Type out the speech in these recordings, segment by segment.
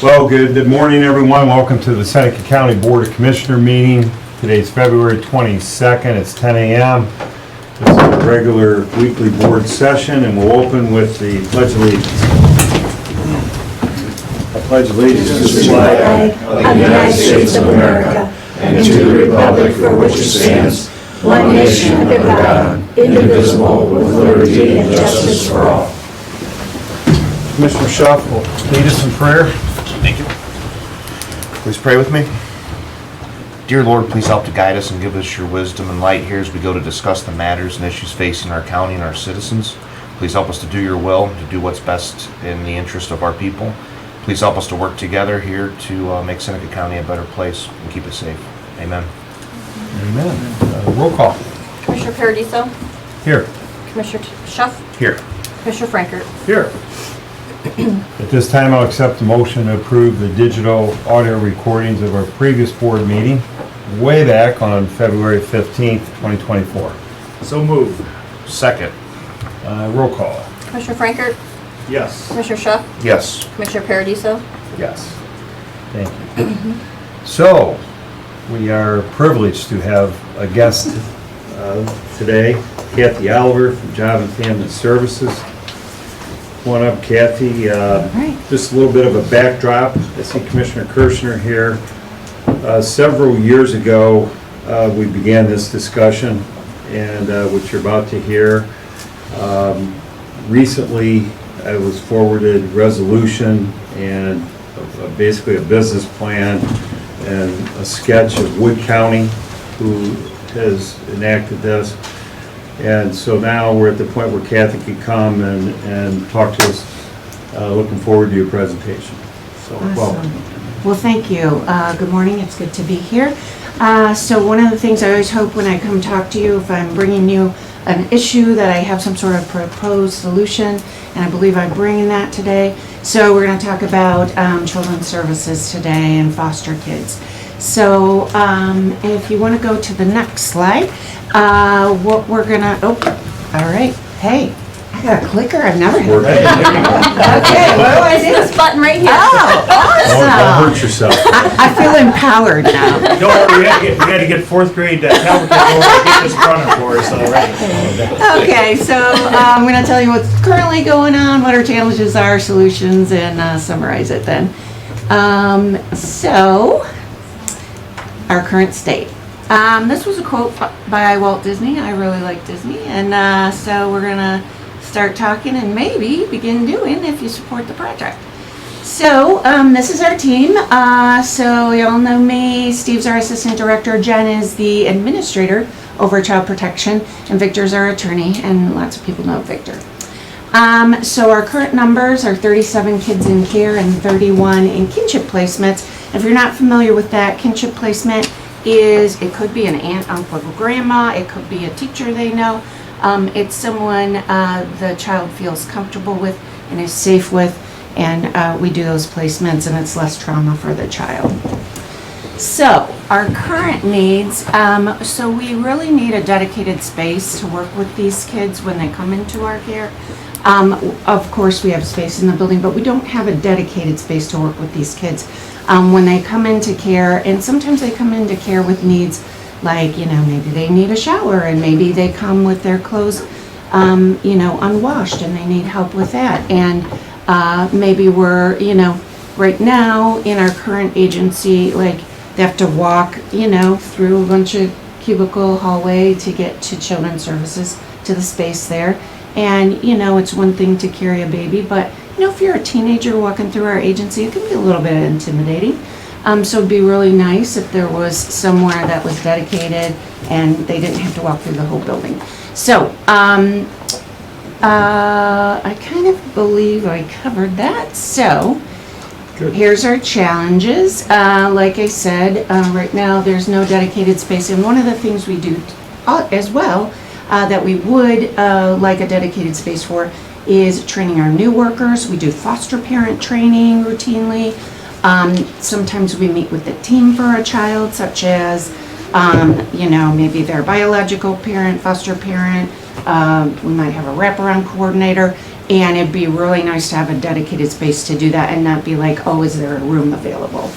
Well, good morning, everyone. Welcome to the Seneca County Board of Commissioner meeting. Today's February 22nd. It's 10 a.m. This is a regular weekly board session, and we'll open with the Pledge of Allegiance. I pledge allegiance to the flag of the United States of America and to the republic for which it stands, one nation under God, indivisible, with liberty and justice for all. Commissioner Schuff will lead us in prayer. Thank you. Please pray with me. Dear Lord, please help to guide us and give us your wisdom and light here as we go to discuss the matters and issues facing our county and our citizens. Please help us to do your will, to do what's best in the interest of our people. Please help us to work together here to make Seneca County a better place and keep it safe. Amen. Amen. Roll call. Commissioner Paradiso, Here. Commissioner Schuff, Here. Commissioner Frankert. Here. At this time, I'll accept the motion to approve the digital audio recordings of our previous board meeting way back on February 15th, 2024. So moved. Second. Roll call. Commissioner Frankert, Yes. Commissioner Schuff, Yes. Commissioner Paradiso. Yes. Thank you. So, we are privileged to have a guest today, Kathy Oliver from Job and Family Services. Come on up, Kathy. Just a little bit of a backdrop. I see Commissioner Kirschner here. Several years ago, we began this discussion, and what you're about to hear. Recently, I was forwarded resolution and basically a business plan and a sketch of Wood County, who has enacted this. And so now we're at the point where Kathy can come and talk to us. Looking forward to your presentation. So, Awesome. welcome. Well, thank you. Good morning. It's good to be here. So one of the things I always hope when I come talk to you, if I'm bringing you an issue, that I have some sort of proposed solution, and I believe I'm bringing that today. So we're going to talk about children's services today and foster kids. So if you want to go to the next slide, what we're going to, all right. Hey, I got a clicker. I've never had Working. Okay, what do I do? This button right here. Oh, Don't awesome. hurt yourself. I feel empowered now. Don't worry, we had to get fourth grade Calvert to get this running for us already. Okay, so I'm going to tell you what's currently going on, what our challenges are, solutions, and summarize it then. So, our current state. This was a quote by Walt Disney. I really like Disney, and so we're going to start talking and maybe begin doing if you support the project. So, this is our team. So, y'all know me. Steve's our assistant director. Jen is the administrator over Child Protection, and Victor's our attorney, and lots of people know Victor. So, our current numbers are 37 kids in care and 31 in kinship placements. If you're not familiar with that, kinship placement is, it could be an aunt, uncle, grandma, it could be a teacher they know. It's someone the child feels comfortable with and is safe with, and we do those placements, and it's less trauma for the child. So, our current needs, so we really need a dedicated space to work with these kids when they come into our care. Of course, we have space in the building, but we don't have a dedicated space to work with these kids. When they come into care, and sometimes they come into care with needs like, maybe they need a shower, and maybe they come with their clothes, unwashed, and they need help with that. And maybe we're, right now in our current agency, like they have to walk, through a bunch of cubicle hallway to get to children's services, to the space there. And, it's one thing to carry a baby, but, if you're a teenager walking through our agency, it can be a little bit intimidating. So it'd be really nice if there was somewhere that was dedicated and they didn't have to walk through the whole building. So, I kind of believe I covered that. So, Good. Here's our challenges. Like I said, right now there's no dedicated space, and one of the things we do as well that we would like a dedicated space for is training our new workers. We do foster parent training routinely. Sometimes we meet with the team for a child, such as maybe their biological parent, foster parent. We might have a wraparound coordinator, And it'd be really nice to have a dedicated space to do that and not be like, oh, is there a room available?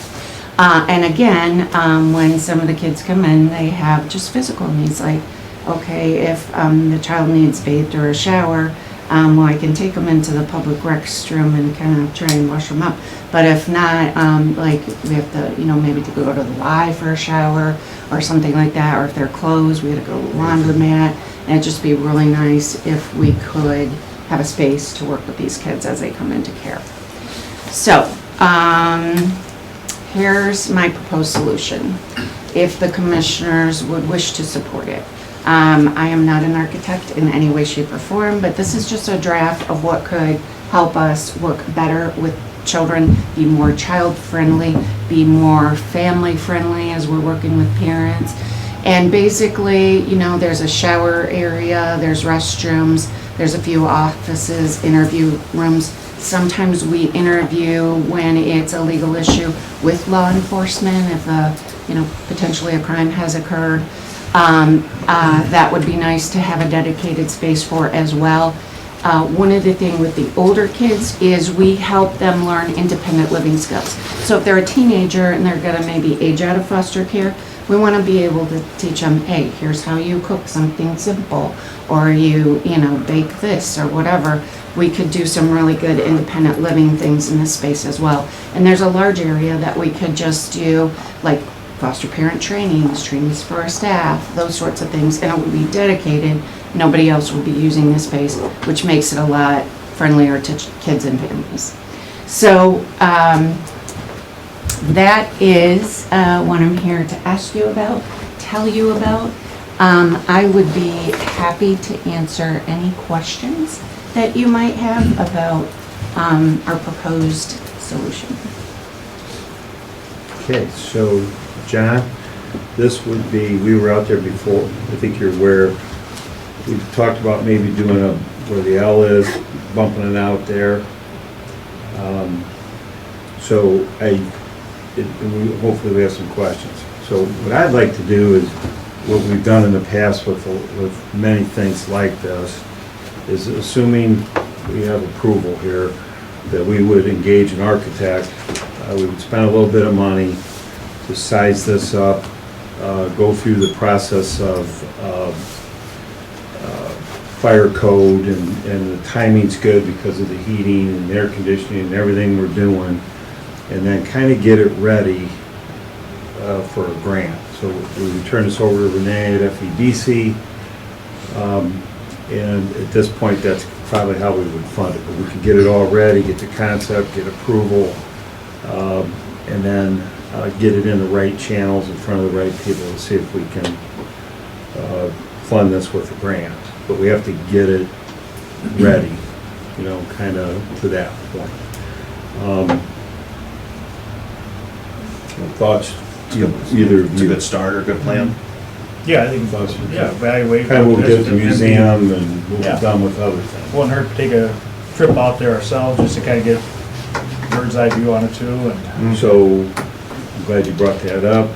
And again, when some of the kids come in, they have just physical needs, like, okay, if the child needs bathed or a shower, well, I can take them into the public restroom and kind of try and wash them up. But if not, like, we have to, maybe to go to the Y for a shower or something like that, or if they're closed, we had to go to the laundromat. And it'd just be really nice if we could have a space to work with these kids as they come into care. So, here's my proposed solution, if the commissioners would wish to support it. I am not an architect in any way, shape, or form, but this is just a draft of what could help us work better with children, be more child-friendly, be more family-friendly as we're working with parents. And basically, there's a shower area, there's restrooms, there's a few offices, interview rooms. Sometimes we interview when it's a legal issue with law enforcement, if potentially a crime has occurred. That would be nice to have a dedicated space for as well. One of the things with the older kids is we help them learn independent living skills. So if they're a teenager and they're gonna maybe age out of foster care, we wanna be able to teach them, hey, here's how you cook something simple, or you bake this or whatever. We could do some really good independent living things in this space as well. And there's a large area that we could just do, like foster parent trainings for our staff, those sorts of things, and it would be dedicated. Nobody else would be using this space, which makes it a lot friendlier to kids and families. So that is what I'm here to ask you about, tell you about. I would be happy to answer any questions that you might have about our proposed solution. Okay, so John, this would be, we were out there before, I think you're aware, we talked about maybe doing where the L is, bumping it out there. Hopefully we have some questions. So what I'd like to do is, what we've done in the past with many things like this, is assuming we have approval here, that we would engage an architect. We would spend a little bit of money to size this up, go through the process of fire code, and the timing's good because of the heating and air conditioning and everything we're doing, and then kind of get it ready for a grant. So we would turn this over to Renee at FEDC, and at this point, that's probably how we would fund it. But we could get it all ready, get the concept, get approval, and then get it in the right channels in front of the right people to see if we can fund this with a grant. But we have to get it ready, kind of to that point. Thoughts, either It's a good start or a good plan. Yeah, I think, evaluate. kind of we'll get the museum and we'll Yeah. be done with other things. Wouldn't hurt to take a trip out there ourselves, just to kind of get bird's eye view on it too, and So, I'm glad you brought that up.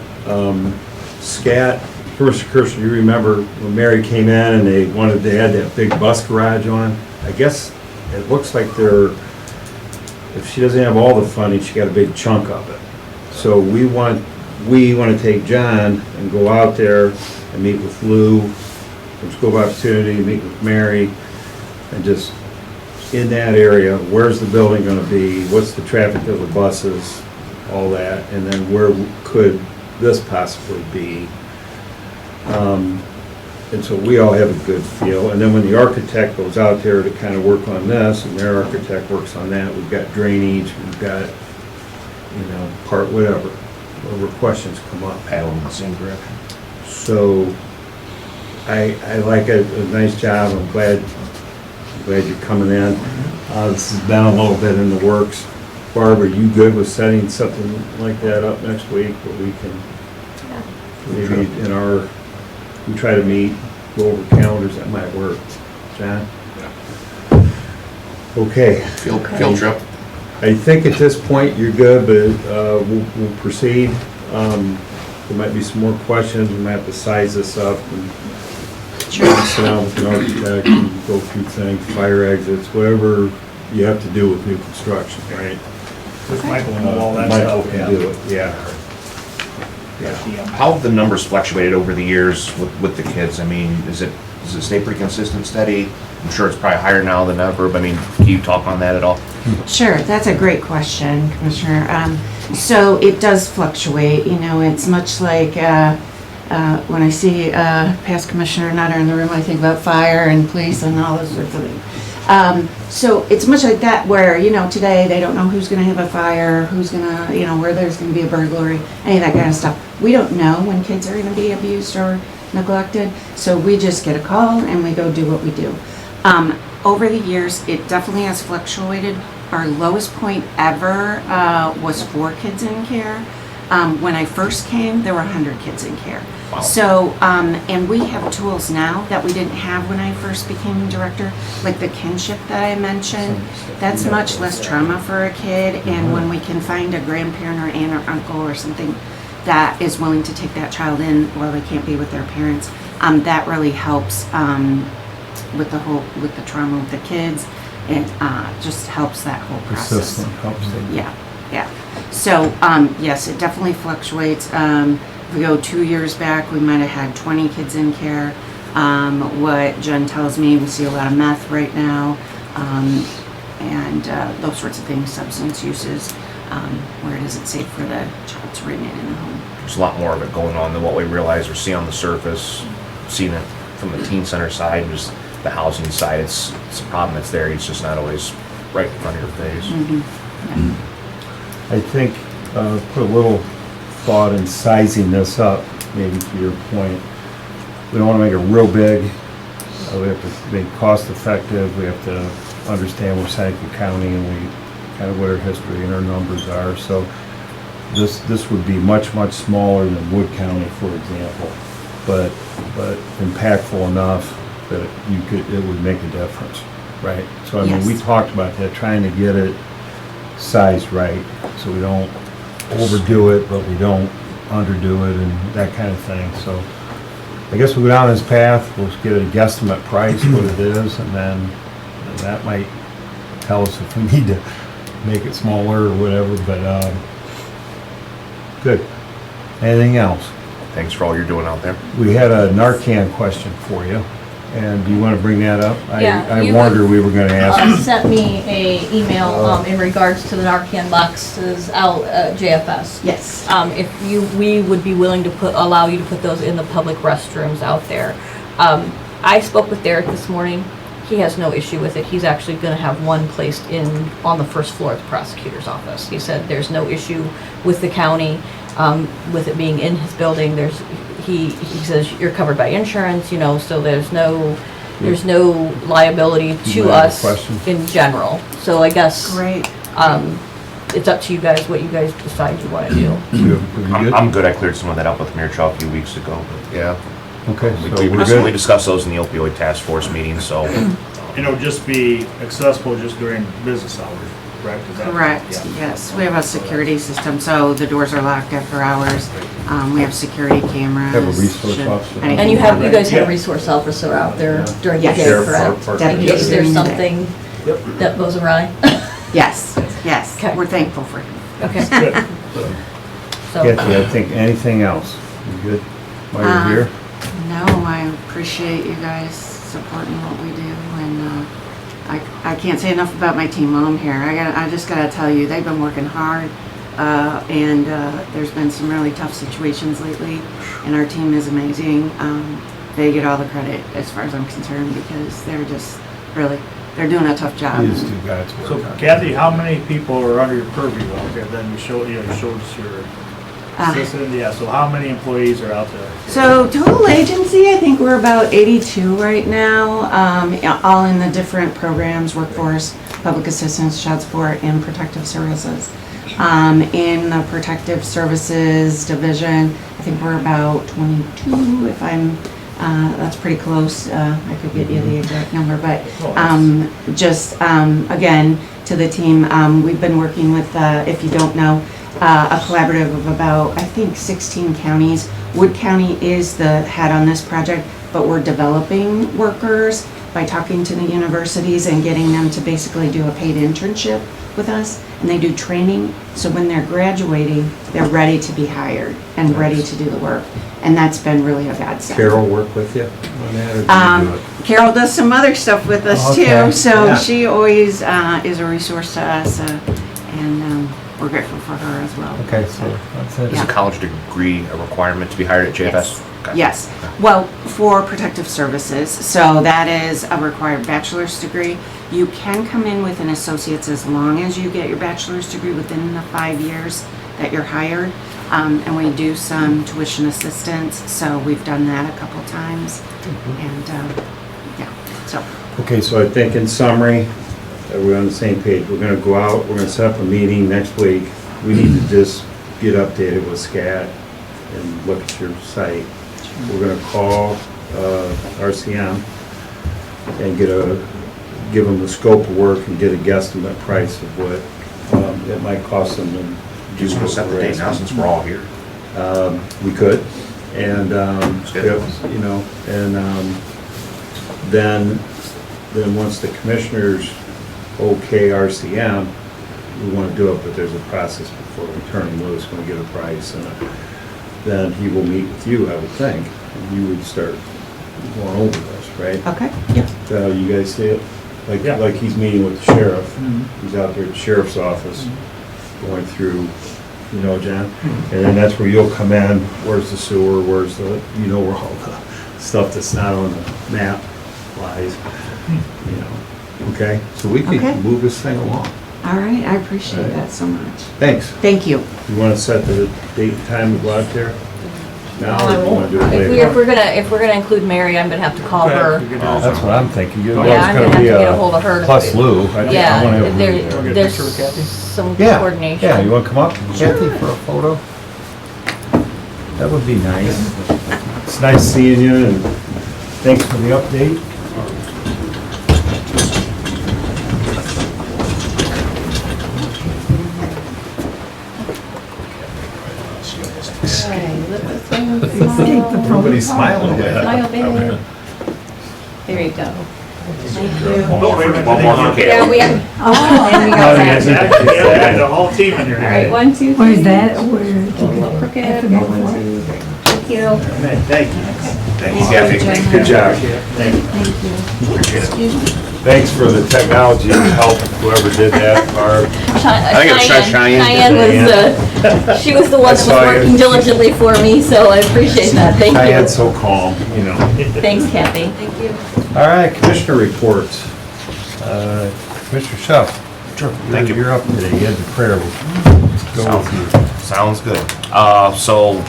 SCAT, first, Kirsten, you remember when Mary came in and they had that big bus garage on? I guess it looks like if she doesn't have all the funding, she got a big chunk of it. So we want to take John and go out there and meet with Lou from School of Opportunity, meet with Mary, and just in that area, where's the building gonna be, what's the traffic of the buses, all that, and then where could this possibly be? And so we all have a good feel, and then when the architect goes out there to kind of work on this, and their architect works on that, we've got drainage, we've got, whatever questions come up. Paddle in the same direction. So, I like a nice job, I'm glad you're coming in. This has been a little bit in the works. Barb, are you good with setting something like that up next week, where we can, maybe we try to meet, go over calendars, that might work. John? Okay. Field trip. I think at this point you're good, but we'll proceed. There might be some more questions, we might have to size this up and Sure. Sit down with an architect and go through things, fire exits, whatever you have to do with new construction, right? With Michael and all that Michael stuff, can yeah. do it, yeah. Yeah. How have the numbers fluctuated over the years with the kids? I mean, does it stay pretty consistent, steady? I'm sure it's probably higher now than ever, but I mean, can you talk on that at all? Sure, that's a great question, Commissioner. So it does fluctuate, you know, it's much like, when I see past Commissioner Nutter in the room, I think about fire and police and all those sorts of things. So it's much like that where, you know, today they don't know who's gonna have a fire, who's gonna, you know, where there's gonna be a burglary, any of that kind of stuff. We don't know when kids are gonna be abused or neglected, so we just get a call and we go do what we do. Over the years, it definitely has fluctuated. Our lowest point ever was 4 kids in care. When I first came, there were 100 kids in care. Wow. So, and we have tools now that we didn't have when I first became director, like the kinship that I mentioned. That's much less trauma for a kid, and when we can find a grandparent or aunt or uncle or something that is willing to take that child in while they can't be with their parents, that really helps with the trauma with the kids. It just helps that whole The process. system helps them. Yeah, yeah. So, yes, it definitely fluctuates. If we go 2 years back, we might have had 20 kids in care. What Jen tells me, we see a lot of meth right now, and those sorts of things, substance uses, where it isn't safe for the child to remain in the home. There's a lot more of it going on than what we realize or see on the surface. Seeing it from the teen center side, just the housing side, it's a problem that's there. It's just not always right in front of your face. I think, put a little thought in sizing this up, maybe to your point. We don't want to make it real big. We have to make it cost effective. We have to understand we're Seneca County and we kind of what our history and our numbers are. So this would be much, much smaller than Wood County, for example, but impactful enough that it would make a difference, right? So I mean, we Yes. talked about that, trying to get it sized right, so we don't overdo it, but we don't underdo it and that kind of thing. So I guess we'll go down this path, we'll get a guesstimate price, what it is, and then that might tell us if we need to make it smaller or whatever, but, good. Anything else? Thanks for all you're doing out there. We had a Narcan question for you, and do you want to bring that up? Yeah, I you warned her we were going to ask. Sent me a email in regards to the Narcan boxes out at JFS. Yes. If we would be willing to allow you to put those in the public restrooms out there. I spoke with Derek this morning. He has no issue with it. He's actually gonna have one placed on the first floor of the prosecutor's office. He said there's no issue with the county, with it being in his building. He says you're covered by insurance, you know, so there's no liability You to might have a us question? in general. So I guess, Great. it's up to you guys what you guys decide you wanna do. You good? I'm good. I cleared some of that up with Mayor Chow a few weeks ago, but yeah. Okay, We so we we're recently good? discussed those in the opioid task force meeting, so. It'll just be accessible just during business hours, correct? Is that- Correct, yeah. yes. We have a security system, so the doors are locked after hours. We have security cameras. Have a resource should officer. anything And you happen. guys have Yeah. a resource officer out there during the Yes. day, Sheriff, correct? Park- In case there's During the day. something that goes awry. Yes, yes. Okay. We're thankful for him. Okay, Good. so, Kathy, I think anything else? You good while you're here? No, I appreciate you guys supporting what we do, and I can't say enough about my team while I'm here. I just gotta tell you, they've been working hard, and there's been some really tough situations lately, and our team is amazing. They get all the credit as far as I'm concerned, because they're just really, they're doing a tough job. You just do God's So work. Kathy, how many people are under your purview out there? Then you showed us your assistant, yeah, so how many employees are out there? So total agency, I think we're about 82 right now, all in the different programs, workforce, public assistance, child support, and protective services. In the protective services division, I think we're about 22, if I'm, that's pretty close. I could get you the exact number, but again, to the team, we've been working with, if you don't know, a collaborative of about, I think, 16 counties. Wood County is the head on this project. but we're developing workers by talking to the universities and getting them to basically do a paid internship with us, and they do training, so when they're graduating, they're ready to be hired and ready to do the work, and that's been really a godsend. Carol work with you on that, or do you do it? Carol does some other stuff with us Okay, too, so yeah. she always is a resource to us, and we're grateful for her as well. Okay, so that's it. Is Yeah. a college degree a requirement to be hired at JFS? Yes. Okay. Yes, well, for protective services, so that is a required bachelor's degree. You can come in with an associate's as long as you get your bachelor's degree within the 5 years that you're hired. And we do some tuition assistance, so we've done that a couple times. And, yeah, so, Okay, so I think in summary, we're on the same page. We're gonna go out, we're gonna set up a meeting next week. We need to just get updated with SCAT and look at your site. We're gonna call RCM and give them the scope of work and get a guesstimate price of what it might cost them to do Just gonna set the date now since we're all here. we could, and, good. you know, and, then once the commissioners okay RCM, we wanna do it, but there's a process before we turn him loose, when we get a price, and then he will meet with you, I would think, and you would start going over this, right? okay, yep. You guys see it? Yeah. Like he's meeting with the sheriff, Mhm. he's out there at the sheriff's office, going through, you know, John? And then that's where you'll come in, where's the sewer, where's the, you know, where all the stuff that's not on the map lies, you know? Okay, so we Okay. can move this thing along. All right, I appreciate All right. that so much. Thanks. Thank you. You wanna set the date and time to go out there? Now, or do you wanna do it If later? we're gonna include Mary, I'm gonna have to call Okay, her. we could do That's something. what I'm thinking. Yeah, I'm gonna have to get a hold of her. to- Plus Lou. I think I Yeah, wanna have Lou there, there. Wanna get a there's picture with Kathy? some Yeah, coordination. yeah, you wanna come up, Kathy, for a photo? That would be nice. It's nice seeing you, and thanks for the update. Everybody's smiling at Smile, baby. There you go. Oh, wait a minute. One more for Yeah, Caleb. we have, and we Oh, got yes. that. Exactly, yeah, we got the whole team in here. All right, 1, 2, 3. Where's that? Where? Crooked. Okay, 1, 2, 3. Thank you. Thank you. Thanks, Kathy. Good job. Thank you. Appreciate it. Thanks for the technology help, whoever did that, Barb. I think it was Cheyenne. Cheyenne was, she was the one that was I saw you. working diligently for me, so I appreciate that. Thank Cheyenne's you. so calm, you know. Thanks, Kathy. Thank you. All right, commissioner reports. Commissioner Schuff. Sure, thank you. You're up today, you had the prayer. Go with you. Sounds good. So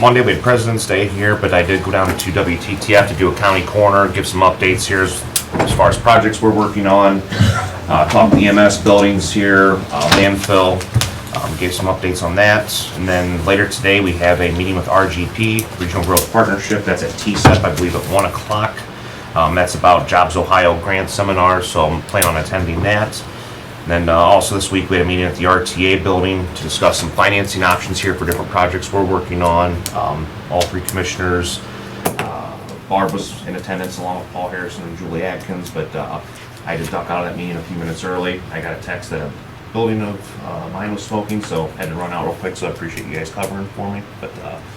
Monday we had President's Day here, but I did go down to WTTF to do a county corner, give some updates here as far as projects we're working on. Talk to the EMS buildings here, landfill, gave some updates on that. And then later today, we have a meeting with RGP, Regional Growth Partnership. That's at TCEP, I believe, at 1 o'clock. That's about Jobs Ohio grant seminar, so I'm planning on attending that. And then also this week, we had a meeting at the RTA building to discuss some financing options here for different projects we're working on. All three commissioners, Barb was in attendance along with Paul Harrison and Julie Atkins, but I had to duck out of that meeting a few minutes early. I got a text that a building of mine was smoking, so had to run out real quick, so I appreciate you guys covering for me. But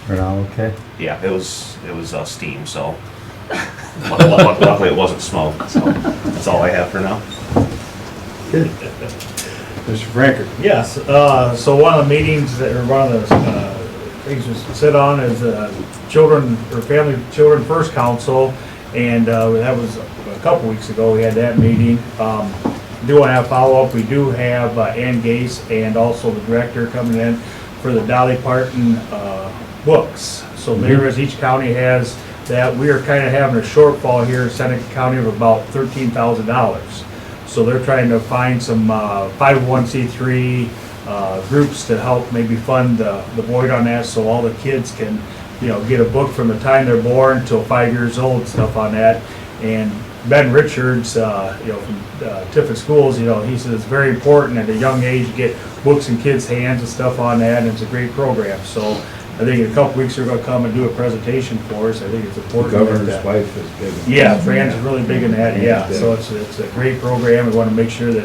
Are now okay? yeah, it was steam, so luckily it wasn't smoke, so that's all I have for now. Good. Mr. Franker. Yes, so one of the meetings that, or one of the things to sit on is Children, or Children First Council, and that was a couple weeks ago, we had that meeting. Do want to have follow-up, we do have Ann Gase and also the director coming in for the Dolly Parton books. So there is, each county has that. We are kind of having a shortfall here in Seneca County of about $13,000. So they're trying to find some 501c3 groups to help maybe fund the void on that, so all the kids can, you know, get a book from the time they're born till 5 years old, stuff on that. And Ben Richards, from Tiffin Schools, he says it's very important at a young age to get books in kids' hands and stuff on that, and it's a great program. So I think in a couple weeks they're gonna come and do a presentation for us. I think it's The important. governor's that- wife is big. Yeah, Fran's is really big in that, yeah. Yeah. So it's a great program. We wanna make sure that,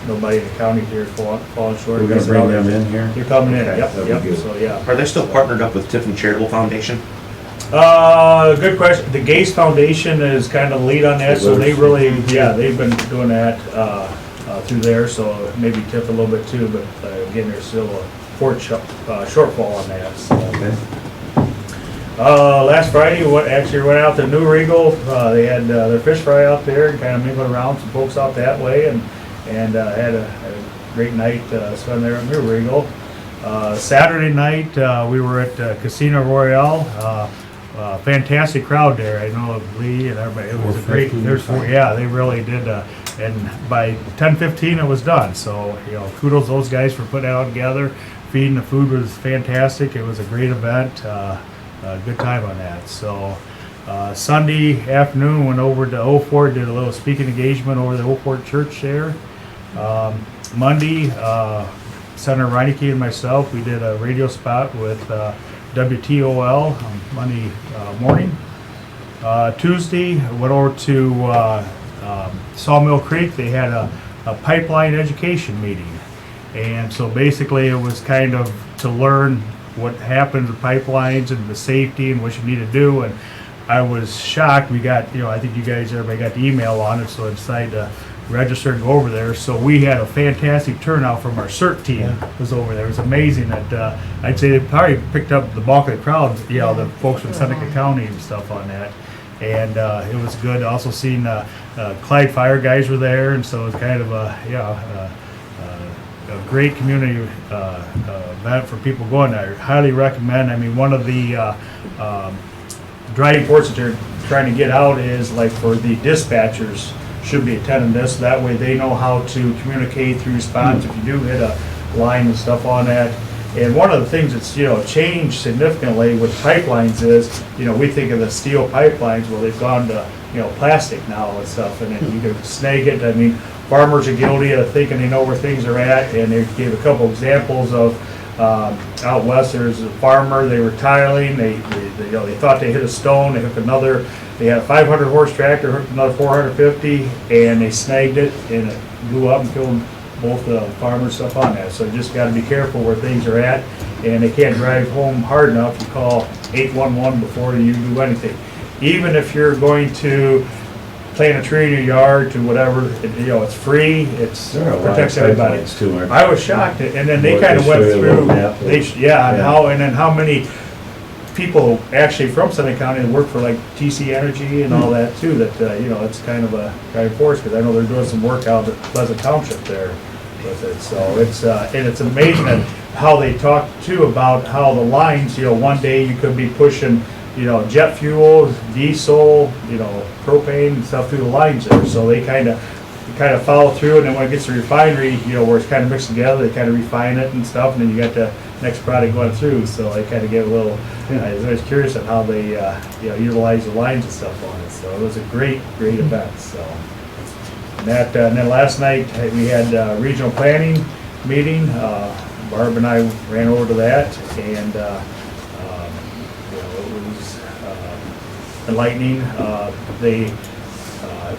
nobody in the county here is falling short. We're gonna bring them in here? They're coming in, Okay, yep, that'd be yep, good. so, yeah. Are they still partnered up with Tiffin Charitable Foundation? Good question. The Gates Foundation is kind of the lead on that, so they really, they've been doing that, through there, so maybe Tiff a little bit too, but, again, there's still a shortfall on that, so. Okay. Last Friday, went out to New Regal. They had their fish fry out there and kind of mingled around some folks out that way, and had a great night spent there at New Regal. Saturday night, we were at Casino Royale. Fantastic crowd there. I know Lee and everybody. It was a great. They really did. And by 10:15, it was done. So kudos to those guys for putting that all together. Feeding, the food was fantastic. It was a great event. Good time on that. So Sunday afternoon went over to Old Fort, did a little speaking engagement over the Old Fort Church there. Monday, Senator Reineke and myself, we did a radio spot with WTOL on Monday morning. Tuesday, went over to Sawmill Creek. They had a pipeline education meeting. And so basically it was kind of to learn what happens with pipelines and the safety and what you need to do. And I was shocked. We got, I think everybody got the email on it, so I decided to register and go over there. So we had a fantastic turnout from our CERT team was over there. It was amazing that I'd say they probably picked up the bulk of the crowd, the folks from Seneca County and stuff on that. And it was good. Also seen Clyde Fire guys were there, and so it was kind of a great community event for people going there. Highly recommend. I mean, one of the driving force that they're trying to get out is like for the dispatchers should be attending this. That way they know how to communicate through response if you do hit a line and stuff on that. And one of the things that's, changed significantly with pipelines is, we think of the steel pipelines, well, they've gone to, plastic now and stuff, and then you can snag it. I mean, farmers are guilty of thinking they know where things are at, and they gave a couple examples of, out west, there's a farmer, they were tiling, they thought they hit a stone, they hooked another, they had a 500 horse tractor, hooked another 450, and they snagged it, and it blew up and killed both the farmers stuff on that. So you just got to be careful where things are at, and they can't drive home hard enough. You call 811 before you do anything. Even if you're going to plant a tree in your yard to whatever, it's free. There are a lot of Protects everybody. pipelines too, aren't I was shocked, and then they Well, kind of they went show you a little through. map of- And how many people actually from Seneca County work for like TC Energy and all that too. That it's kind of a driving force, because I know they're doing some work out at Pleasant Township there with it. So it's and it's amazing that how they talk too about how the lines. One day you could be pushing jet fuel, diesel, propane and stuff through the lines there. So they kind of follow through, and then when it gets to refinery, where it's kind of mixed together, they kind of refine it and stuff, and then you got the next product going through. So they kind of get a little. I was always curious on how they utilize the lines and stuff on it. So it was a great event. So and that and then last night we had a regional planning meeting. Barb and I ran over to that, and it was enlightening. They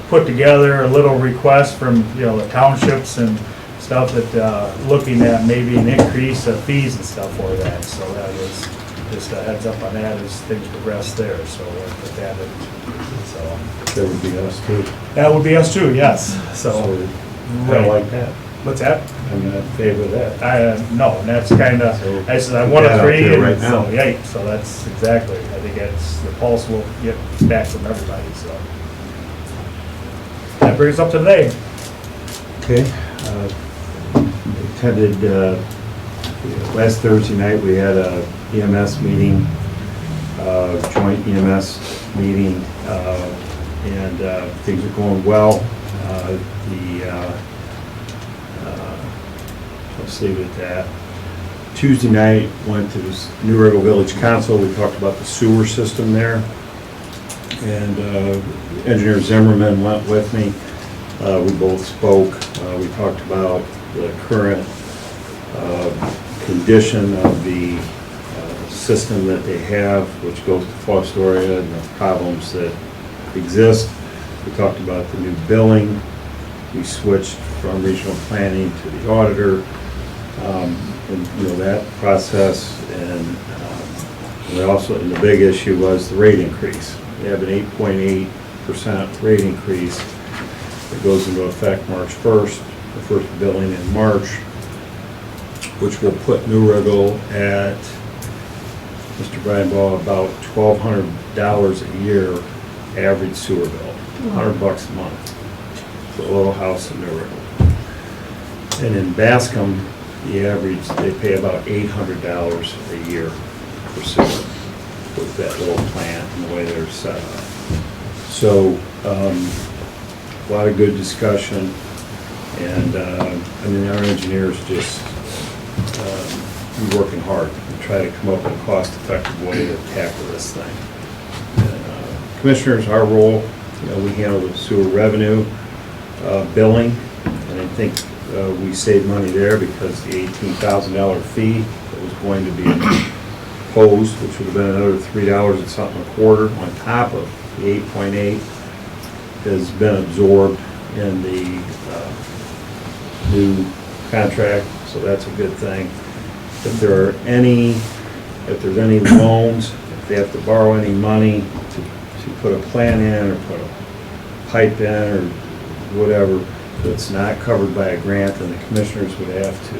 put together a little request from the townships and stuff that looking at maybe an increase of fees and stuff for that. So that was just a heads up on that as things progress there. So we'll put that in. So That would be us too. that would be us too. Yes. So Kind of like that. what's that? I'm in favor of that. No, and that's kind of, So I said, I put want that a out 3, there right and now. so, yeah, so that's exactly, I think that's, the pulse will get back from everybody, so. That brings us up to today. Okay. Attended, last Thursday night, we had a EMS meeting, joint EMS meeting, and things are going well. Let's leave it at that. Tuesday night, went to this New River Village Council. We talked about the sewer system there. and Engineer Zimmerman went with me. We both spoke. We talked about the current condition of the system that they have, which goes to Fostoria, and the problems that exist. We talked about the new billing. We switched from regional planning to the auditor, and that process. And we also, and the big issue was the rate increase. We have an 8.8% rate increase that goes into effect March 1st, the first billing in March, which will put New Riggle at, Mr. Brian Ball, about $1,200 a year average sewer bill, $100 a month for a little house in New Riggle. And in Bascom, the average, they pay about $800 a year for sewer with that little plant and the way they're set up. So, a lot of good discussion, and our engineers just be working hard and try to come up with a cost-effective way to tackle this thing. And, commissioners, our role, we handle the sewer revenue, billing, and I think we saved money there because the $18,000 fee that was going to be imposed, which would have been another $3 and something a quarter on top of the 8.8, has been absorbed in the new contract, so that's a good thing. If there's any loans, if they have to borrow any money to put a plant in or put a pipe in or whatever that's not covered by a grant, then the commissioners would have to,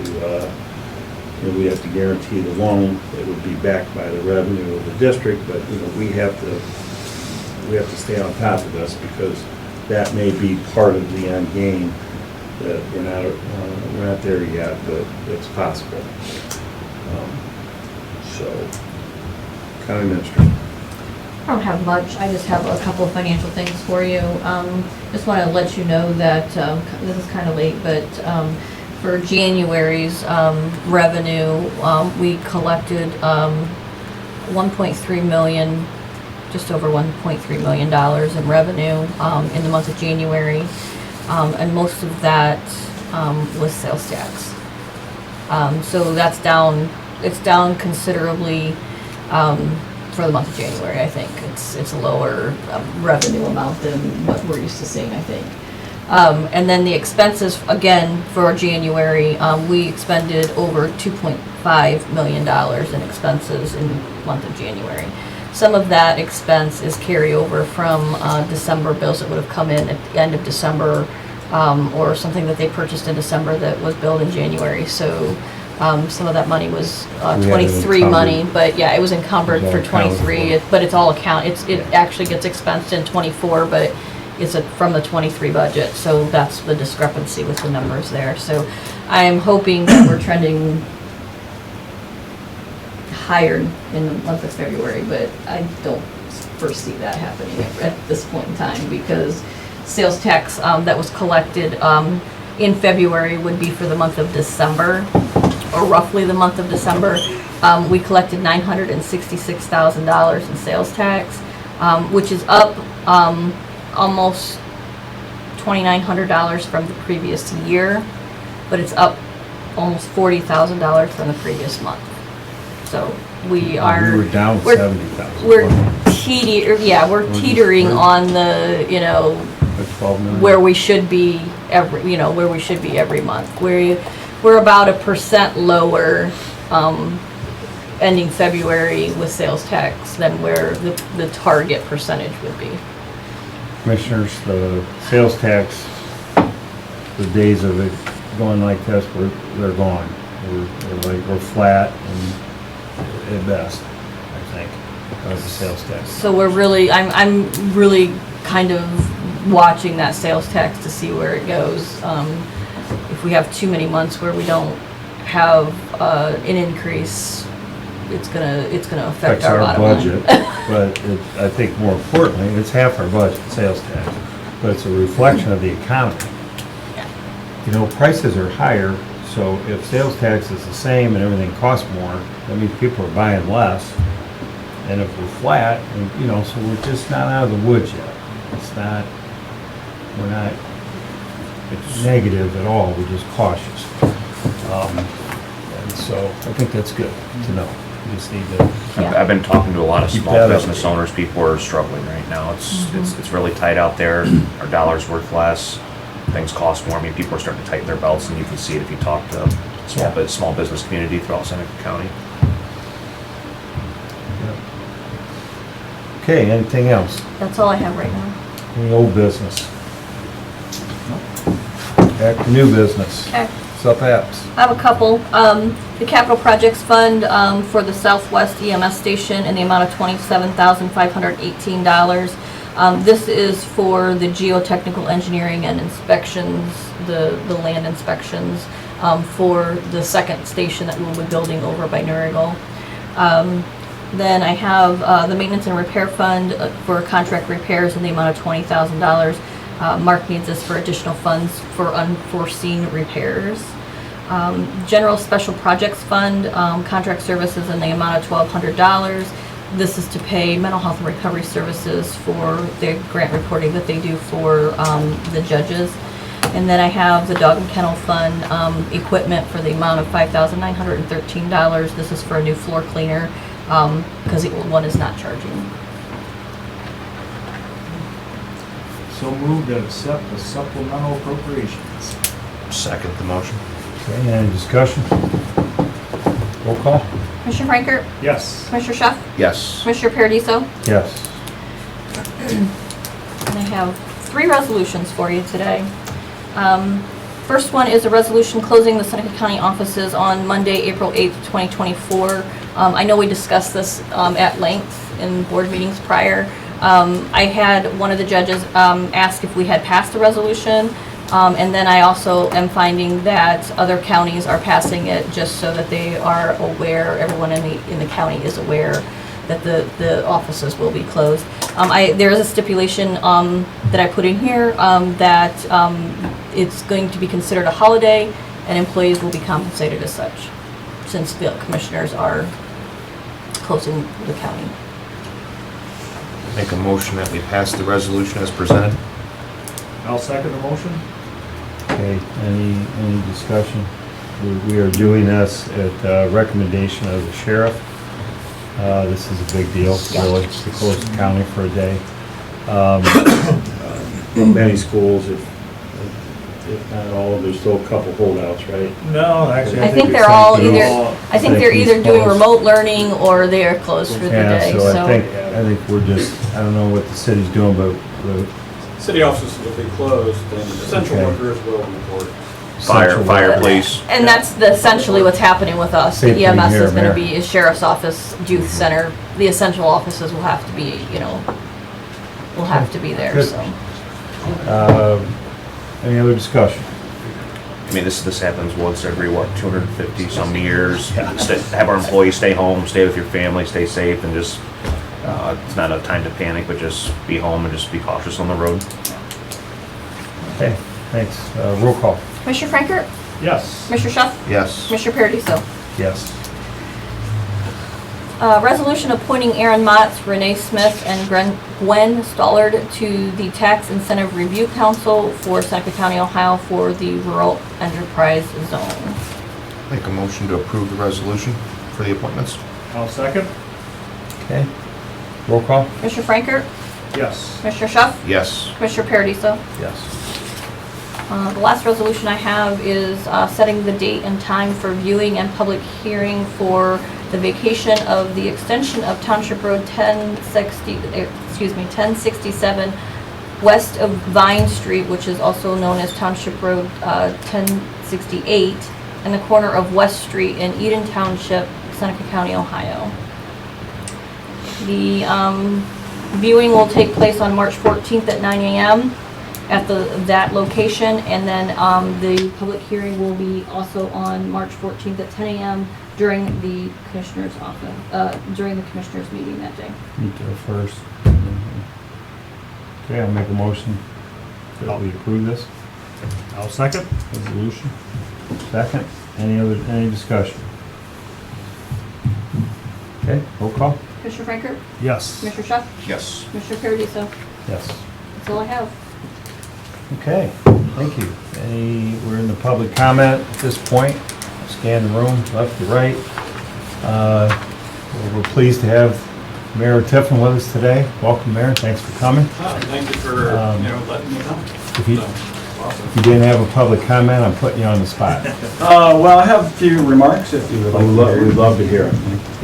we have to guarantee the loan. It would be backed by the revenue of the district, but, we have to stay on top of this because that may be part of the end game. That we're not there yet, but it's possible. County Administrator. I don't have much, I just have a couple of financial things for you. Just want to let you know that, this is kind of late, but for January's revenue, we collected 1.3 million, just over $1.3 million in revenue in the month of January, and most of that was sales tax. So that's down, it's down considerably for the month of January, I think. It's a lower revenue amount than what we're used to seeing, I think. And then the expenses, again, for January, we expended over $2.5 million in expenses in the month of January. Some of that expense is carryover from December bills that would have come in at the end of December, or something that they purchased in December that was billed in January. So some of that money was 23 money, but yeah, it was encumbered for 23. But it's all it actually gets expensed in 24, but it's from the 23 budget. So that's the discrepancy with the numbers there. So I am hoping that we're trending higher in the month of February, but I don't foresee that happening at this point in time because sales tax that was collected in February would be for the month of December, or roughly the month of December. We collected $966,000 in sales tax, which is up almost $2,900 from the previous year, but it's up almost $40,000 from the previous month. So we were down 70,000. We're teetering on the, At 12 million. where we should be every month. We're about 1% lower ending February with sales tax than where the target percentage would be. Commissioners, the sales tax, the days of it going like this, they're gone. We're flat and at best, I think, of the sales tax. So I'm really kind of watching that sales tax to see where it goes. If we have too many months where we don't have an increase, it's gonna affect our bottom line. budget, but I think more importantly, it's half our budget, sales tax, but it's a reflection of the economy. Yeah. Prices are higher, so if sales tax is the same and everything costs more, that means people are buying less, And if we're flat, and, you know, so we're just not out of the woods yet. It's not, we're not negative at all, we're just cautious. And so I think that's good to know. We just need to, I've been talking to a lot of Keep small that up. business owners. People are struggling right now. It's really tight out there. Our dollar's worth less. Things cost more. I mean, people are starting to tighten their belts, and you can see it if you talk to small business community throughout Seneca County. okay, anything else? That's all I have right now. Any old business? Back to new business. Okay. Sup apps? I have a couple. The Capital Projects Fund for the Southwest EMS Station in the amount of $27,518. This is for the geotechnical engineering and inspections, the land inspections for the second station that we'll be building over by Nurigal. Then I have the Maintenance and Repair Fund for contract repairs in the amount of $20,000. Mark needs this for additional funds for unforeseen repairs. General Special Projects Fund, contract services in the amount of $1,200. This is to pay mental health and recovery services for the grant reporting that they do for the judges. And then I have the Dog and Kennel Fund, equipment for the amount of $5,913. This is for a new floor cleaner, because the old one is not charging. So moved to accept the supplemental appropriations. Second the motion. Okay, any discussion? Roll call? Commissioner Frankert, Yes. Commissioner Schuff, Yes. Commissioner Paradiso. Yes. And I have 3 resolutions for you today. First one is a resolution closing the Seneca County offices on Monday, April 8th, 2024. I know we discussed this at length in board meetings prior. I had one of the judges ask if we had passed the resolution, and then I also am finding that other counties are passing it just so that they are aware, everyone in the county is aware that the offices will be closed. There is a stipulation that I put in here that it's going to be considered a holiday and employees will be compensated as such, since the commissioners are closing the county. Make a motion that we pass the resolution as presented. I'll second the motion. Okay, any discussion? We are doing this at recommendation of the sheriff. This is a big deal, really, to close the county for a day. Many schools, if not all, there's still a couple holdouts, right? No, actually, I think it's they're all St. either, Louis. I think they're either doing remote learning or they are closed for the Yeah, day, so I so. think we're just, I don't know what the city's doing, but the City offices will be closed, and essential Okay. workers will report. Fire, police. And that's essentially what's happening with us. The Same thing EMS here, is gonna Mayor. be sheriff's office, youth center. The essential offices will have to be, will have to be there, Good. so. Any other discussion? I mean, this happens once every, 250 some years. Have our employees stay home, stay with your family, stay safe, and just, it's not a time to panic, but just be home and just be cautious on the road. Okay, thanks. Roll call? Commissioner Frankert, Yes. Commissioner Schuff, Yes. Commissioner Paradiso. Yes. Resolution appointing Aaron Motts, Renee Smith, and Gwen Stollard to the Tax Incentive Review Council for Seneca County, Ohio for the Rural Enterprise Zone. Make a motion to approve the resolution for the appointments. I'll second. Okay. Roll call? Commissioner Frankert, Yes. Commissioner Schuff, Yes. Commissioner Paradiso. Yes. The last resolution I have is setting the date and time for viewing and public hearing for the vacation of the extension of Township Road 1067 west of Vine Street, which is also known as Township Road 1068, and the corner of West Street in Eden Township, Seneca County, Ohio. The viewing will take place on March 14th at 9 a.m. at that location, and then the public hearing will be also on March 14th at 10 a.m. during the commissioner's office, during the commissioner's meeting that day. Me too, first. Okay, I'll make a motion that we approve this I'll second. resolution. Second, any discussion? Okay, roll call? Commissioner Franker? Yes. Commissioner Schuck? Yes. Commissioner Paradiso? Yes. That's all I have. Okay, thank you. We're in the public comment at this point. Scan the room, left to right. We're pleased to have Mayor Tiffin with us today. Welcome, Mayor, thanks for coming. Thank you for, letting me come. If you, So, awesome. if you didn't have a public comment, I'm putting you on the spot. Well, I have a few remarks if you would like to hear. We'd love to hear it.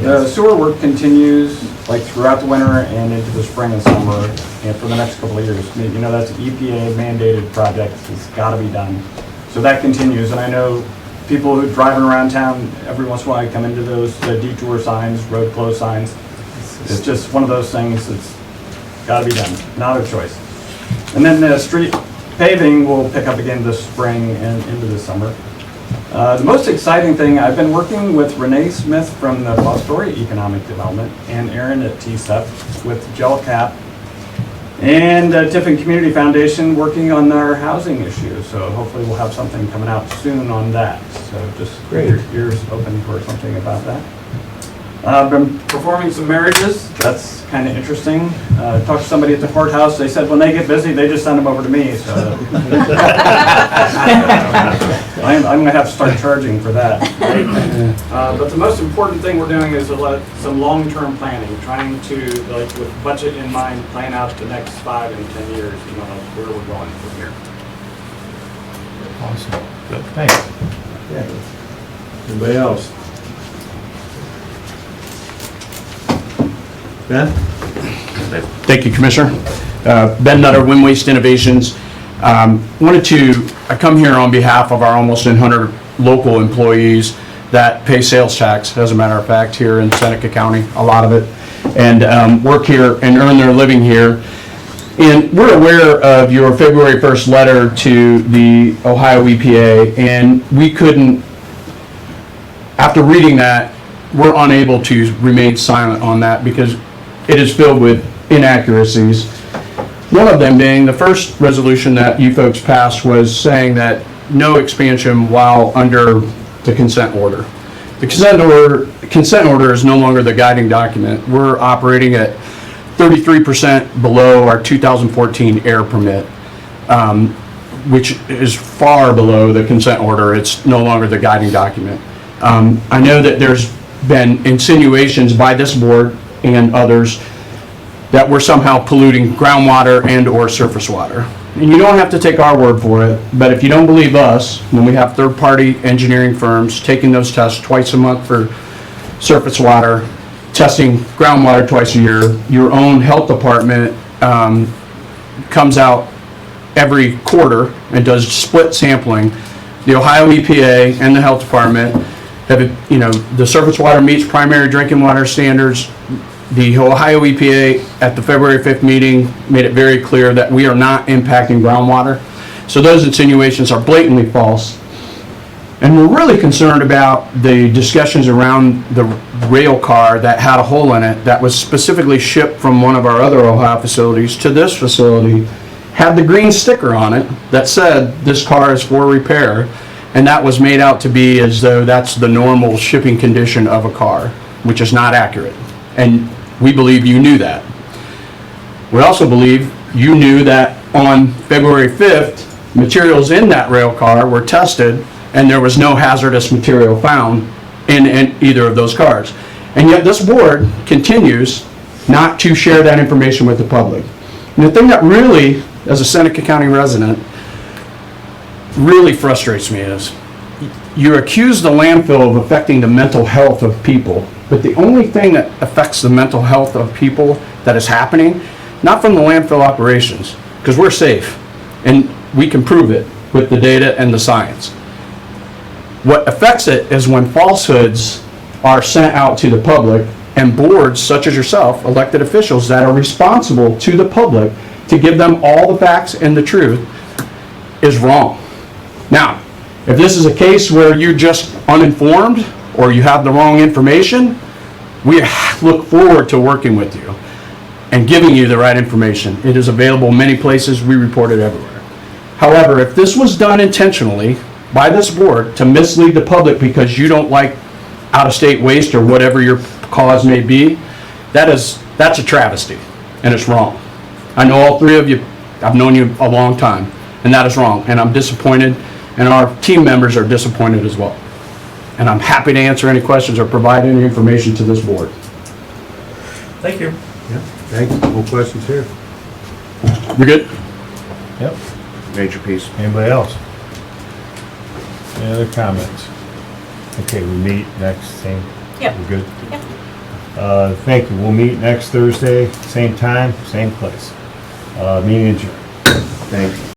The sewer work continues like throughout the winter and into the spring and summer and for the next couple of years. You know, that's an EPA mandated project. It's got to be done. So that continues. And I know people who are driving around town, every once in a while come into those detour signs, road closed signs. It's just one of those things that's got to be done. Not a choice. And then the street paving will pick up again this spring and into the summer. The most exciting thing, I've been working with Renee Smith from the Fostoria Economic Development and Aaron at TCEP with GelCap and Tiffin Community Foundation working on our housing issue. So hopefully we'll have something coming out soon on that. So just keep your ears open for something about that. I've been performing some marriages. That's kind of interesting. Talked to somebody at the courthouse. They said when they get busy, they just send them over to me. So I'm going to have to start charging for that. But the most important thing we're doing is some long-term planning, trying to, like, with budget in mind, plan out the next 5 and 10 years, you know, where we're going from here. Awesome, good, thanks. Anybody else? Ben? Thank you, Commissioner. Ben Nutter, Wind Waste Innovations. I come here on behalf of our almost 100 local employees that pay sales tax, as a matter of fact, here in Seneca County, a lot of it, and work here and earn their living here. And we're aware of your February 1st letter to the Ohio EPA, and we couldn't, after reading that, we're unable to remain silent on that because it is filled with inaccuracies. One of them being the first resolution that you folks passed was saying that no expansion while under the consent order. The consent order is no longer the guiding document. We're operating at 33% below our 2014 air permit, which is far below the consent order. It's no longer the guiding document. I know that there's been insinuations by this board and others that we're somehow polluting groundwater and or surface water. And you don't have to take our word for it, but if you don't believe us, when we have third-party engineering firms taking those tests twice a month for surface water, testing groundwater twice a year, your own health department comes out every quarter and does split sampling. The Ohio EPA and the health department have, you know, the surface water meets primary drinking water standards. The Ohio EPA at the February 5th meeting made it very clear that we are not impacting groundwater. So those insinuations are blatantly false. And we're really concerned about the discussions around the rail car that had a hole in it that was specifically shipped from one of our other Ohio facilities to this facility, had the green sticker on it that said this car is for repair, and that was made out to be as though that's the normal shipping condition of a car, which is not accurate. And we believe you knew that. We also believe you knew that on February 5th, materials in that rail car were tested and there was no hazardous material found in either of those cars. And yet this board continues not to share that information with the public. And the thing that really, as a Seneca County resident, really frustrates me is you accuse the landfill of affecting the mental health of people, but the only thing that affects the mental health of people that is happening, not from the landfill operations, because we're safe and we can prove it with the data and the science. What affects it is when falsehoods are sent out to the public and boards such as yourself, elected officials that are responsible to the public to give them all the facts and the truth, is wrong. Now, if this is a case where you're just uninformed or you have the wrong information, we look forward to working with you and giving you the right information. It is available in many places. We report it everywhere. However, if this was done intentionally by this board to mislead the public because you don't like out-of-state waste or whatever your cause may be, That's a travesty, and it's wrong. I know all three of you, I've known you a long time, and that is wrong, and I'm disappointed, and our team members are disappointed as well. And I'm happy to answer any questions or provide any information to this board. Thank you. Yeah, thanks. No questions here. We good? Yep. Major piece. Anybody else? Any other comments? Okay, we meet next, same. Yep. We're good? Yep. Thank you. We'll meet next Thursday, same time, same place. Meeting adjourned. Thank you.